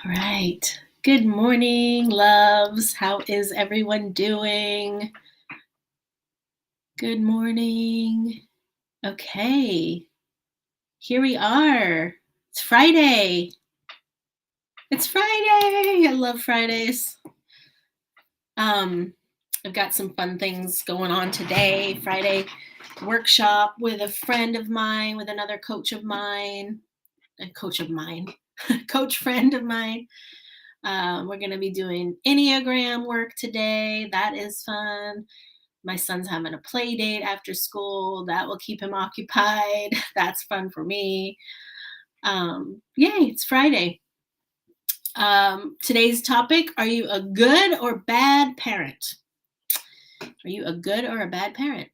All right. Good morning, loves. How is everyone doing? Good morning. Okay. Here we are. It's Friday. It's Friday. I love Fridays. Um, I've got some fun things going on today. Friday workshop with a friend of mine, with another coach of mine, a coach of mine, coach friend of mine. We're going to be doing Enneagram work today. That is fun. My son's having a play date after school. That will keep him occupied. That's fun for me. Yay, it's Friday. Today's topic, are you a good or bad parent? Are you a good or a bad parent?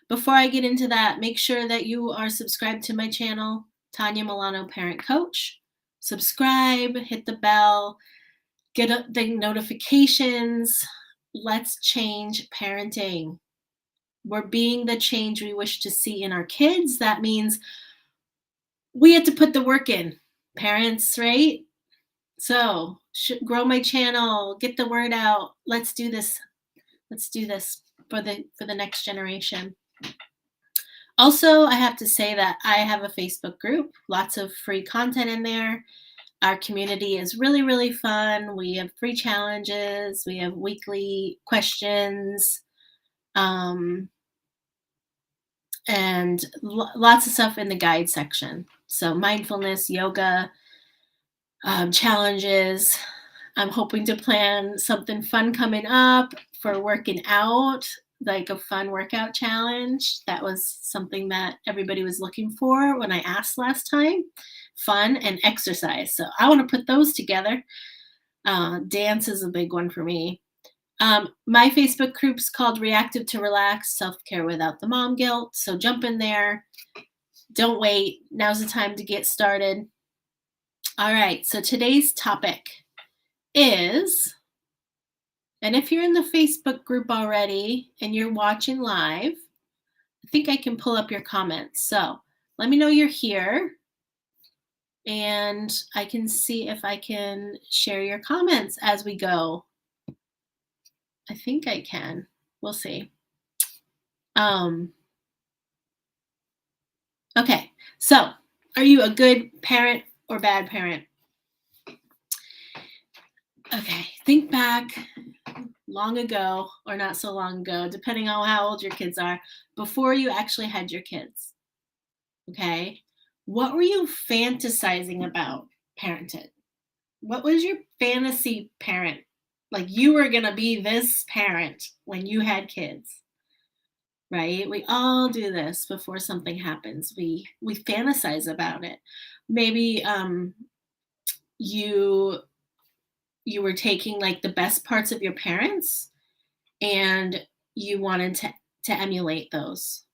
Before I get into that, make sure that you are subscribed to my channel, Tanya Milano Parent Coach. Subscribe, hit the bell, get the notifications. Let's change parenting. We're being the change we wish to see in our kids. That means we have to put the work in, parents, right? So grow my channel, get the word out. Let's do this. Let's do this for the next generation. Also, I have to say that I have a Facebook group, lots of free content in there. Our community is really, really fun. We have free challenges. We have weekly questions. And lots of stuff in the guide section. So mindfulness, yoga, challenges. I'm hoping to plan something fun coming up for working out, like a fun workout challenge. That was something that everybody was looking for when I asked last time. Fun and exercise. So I want to put those together. Dance is a big one for me. My Facebook group's called Reactive to Relax, Self-Care Without the Mom Guilt. So jump in there. Don't wait. Now's the time to get started. All right. So today's topic is, and if you're in the Facebook group already and you're watching live, I think I can pull up your comments. So let me know you're here and I can see if I can share your comments as we go. I think I can. We'll see. Okay, so are you a good parent or bad parent? Okay, think back long ago or not so long ago, depending on how old your kids are, before you actually had your kids. Okay, what were you fantasizing about parenting? What was your fantasy parent? Like you were going to be this parent when you had kids. Right? We all do this before something happens. We fantasize about it. Maybe you were taking like the best parts of your parents and you wanted to emulate those.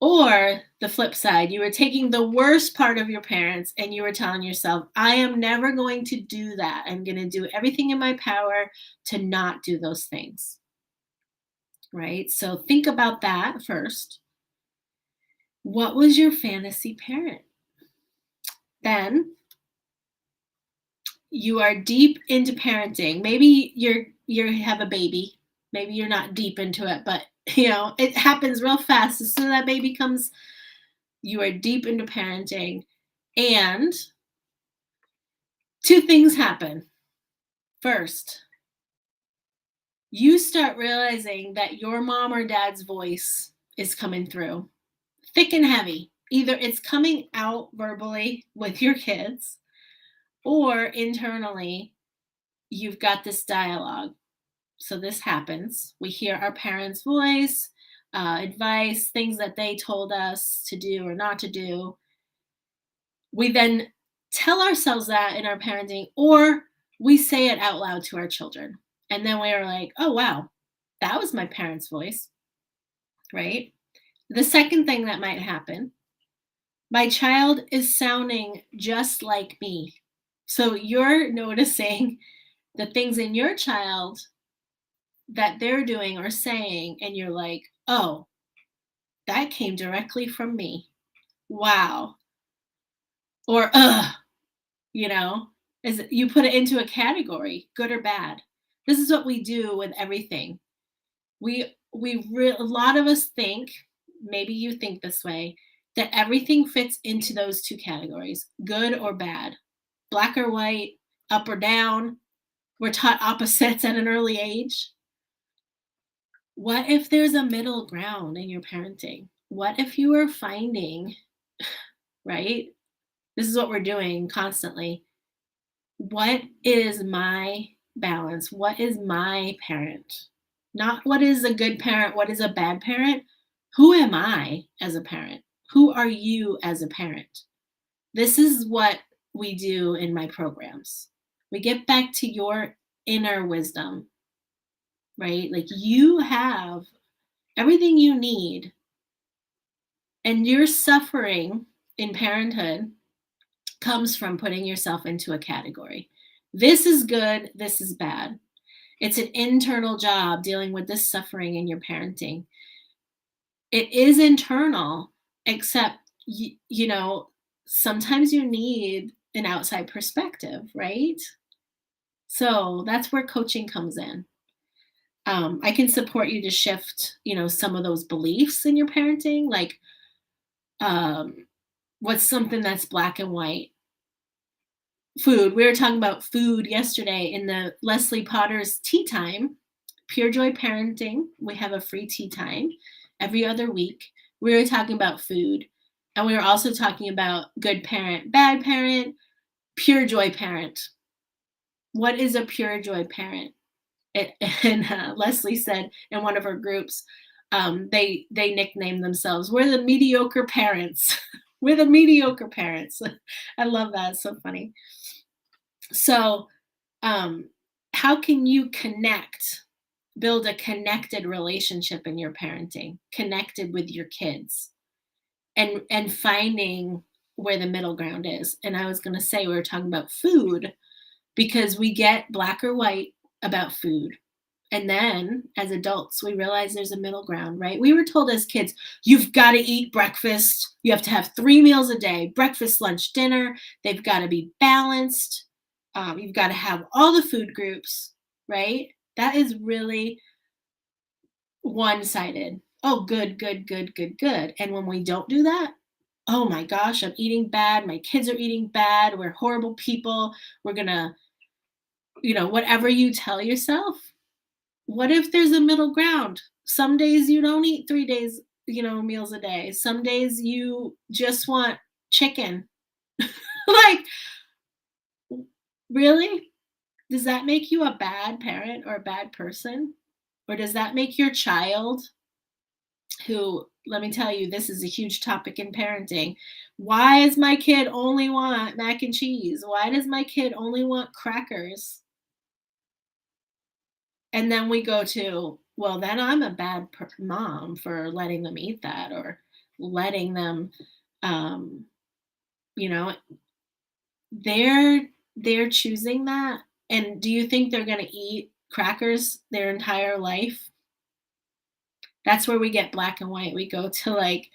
Or the flip side, you were taking the worst part of your parents and you were telling yourself, I am never going to do that. I'm going to do everything in my power to not do those things. Right? So think about that first. What was your fantasy parent? Then you are deep into parenting. Maybe you have a baby. Maybe you're not deep into it, but it happens real fast. As soon as that baby comes, you are deep into parenting. And two things happen. First, you start realizing that your mom or dad's voice is coming through thick and heavy. Either it's coming out verbally with your kids, or internally, you've got this dialogue. So this happens. We hear our parents' voice, advice, things that they told us to do or not to do. We then tell ourselves that in our parenting, or we say it out loud to our children. And then we are like, oh, wow, that was my parents' voice, right? The second thing that might happen, my child is sounding just like me. So you're noticing the things in your child that they're doing or saying, and you're like, oh, that came directly from me. Wow. Or, you know, Is you put it into a category, good or bad. This is what we do with everything. A lot of us think, maybe you think this way, that everything fits into those two categories, good or bad, black or white, up or down. We're taught opposites at an early age. What if there's a middle ground in your parenting? What if you are finding, right? This is what we're doing constantly. What is my balance? What is my parent? Not what is a good parent, what is a bad parent? Who am I as a parent? Who are you as a parent? This is what we do in my programs. We get back to your inner wisdom, right? Like you have everything you need, and your suffering in parenthood comes from putting yourself into a category. This is good, this is bad. It's an internal job dealing with this suffering in your parenting. It is internal, except, you know, sometimes you need an outside perspective, right? So that's where coaching comes in. I can support you to shift, some of those beliefs in your parenting, like what's something that's black and white. Food. We were talking about food yesterday in the Leslie Potter's Tea Time, Pure Joy Parenting. We have a free tea time every other week. We were talking about food, and we were also talking about good parent, bad parent, pure joy parent. What is a pure joy parent? And Leslie said in one of her groups, they nicknamed themselves, we're the mediocre parents. We're the mediocre parents. I love that. It's so funny. So how can you build a connected relationship in your parenting, connected with your kids, and finding where the middle ground is? And I was going to say, we were talking about food because we get black or white about food. And then as adults, we realize there's a middle ground, right? We were told as kids, you've got to eat breakfast. You have to have 3 meals a day, breakfast, lunch, dinner. They've got to be balanced. You've got to have all the food groups, right? That is really one-sided. Oh, good, good, good, good, good. And when we don't do that, oh my gosh, I'm eating bad. My kids are eating bad. We're horrible people. We're going to, whatever you tell yourself. What if there's a middle ground? Some days you don't eat 3 days, meals a day. Some days you just want chicken. Like, really? Does that make you a bad parent or a bad person? Or does that make your child, who, let me tell you, this is a huge topic in parenting. Why does my kid only want mac and cheese? Why does my kid only want crackers? And then we go to, well, then I'm a bad mom for letting them eat that, or letting them, you know, they're choosing that. And do you think they're going to eat crackers their entire life? That's where we get black and white. We go to like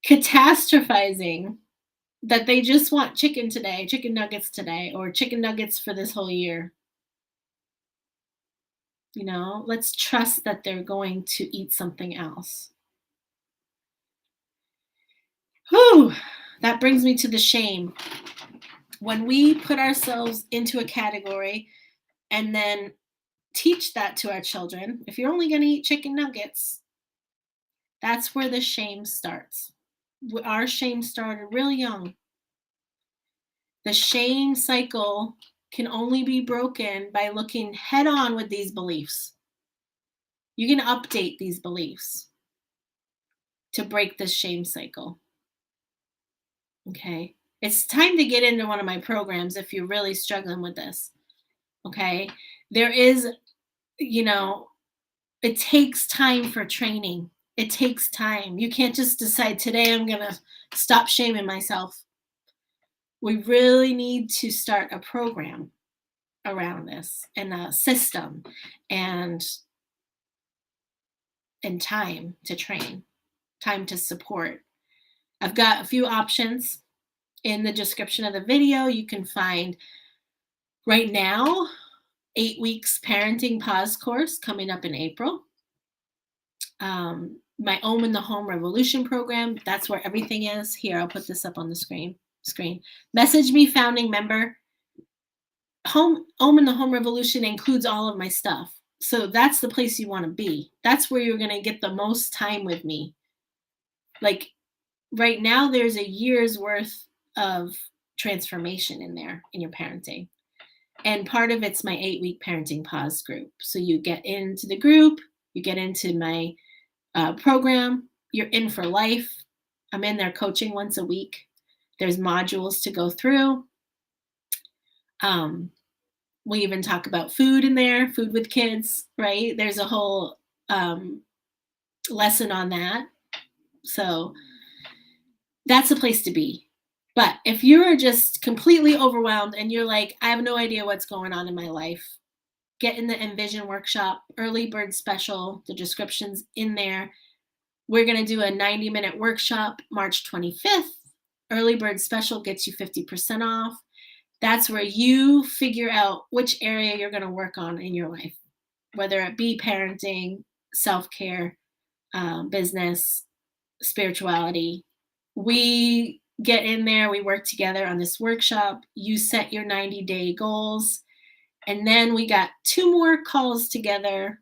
catastrophizing that they just want chicken today, chicken nuggets today, or chicken nuggets for this whole year. Let's trust that they're going to eat something else. Whew, that brings me to the shame. When we put ourselves into a category and then teach that to our children, if you're only going to eat chicken nuggets, that's where the shame starts. Our shame started really young. The shame cycle can only be broken by looking head on with these beliefs. You can update these beliefs to break this shame cycle. Okay. It's time to get into one of my programs if you're really struggling with this. Okay. There is, it takes time for training. It takes time. You can't just decide today I'm going to stop shaming myself. We really need to start a program around this, and a system, and time to train, time to support. I've got a few options in the description of the video. You can find Right now, 8 weeks parenting pause course coming up in April. My Ohm in the Home Revolution program, that's where everything is. Here, I'll put this up on the screen. Message me, founding member. Ohm in the Home Revolution includes all of my stuff. So that's the place you want to be. That's where you're going to get the most time with me. Like right now, there's a year's worth of transformation in there in your parenting. And part of it's my 8-week parenting pause group. So you get into the group, you get into my program, you're in for life. I'm in there coaching once a week. There's modules to go through. We even talk about food in there, food with kids, right? There's a whole lesson on that. So that's a place to be. But if you're just completely overwhelmed and you're like, I have no idea what's going on in my life, get in the Envision Workshop, early bird special, the description's in there. We're going to do a 90-minute workshop March 25th. Early bird special gets you 50% off. That's where you figure out which area you're going to work on in your life, whether it be parenting, self-care, business, spirituality. We get in there, we work together on this workshop. You set your 90-day goals. And then we got 2 more calls together.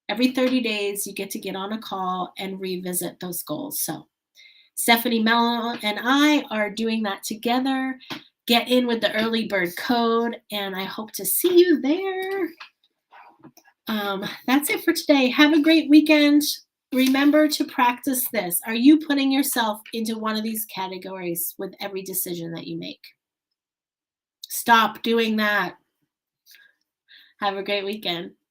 Every 30 days, you get to get on a call and revisit those goals. So Stephanie Mello and I are doing that together. Get in with the early bird code, and I hope to see you there. That's it for today. Have a great weekend. Remember to practice this. Are you putting yourself into one of these categories with every decision that you make? Stop doing that. Have a great weekend.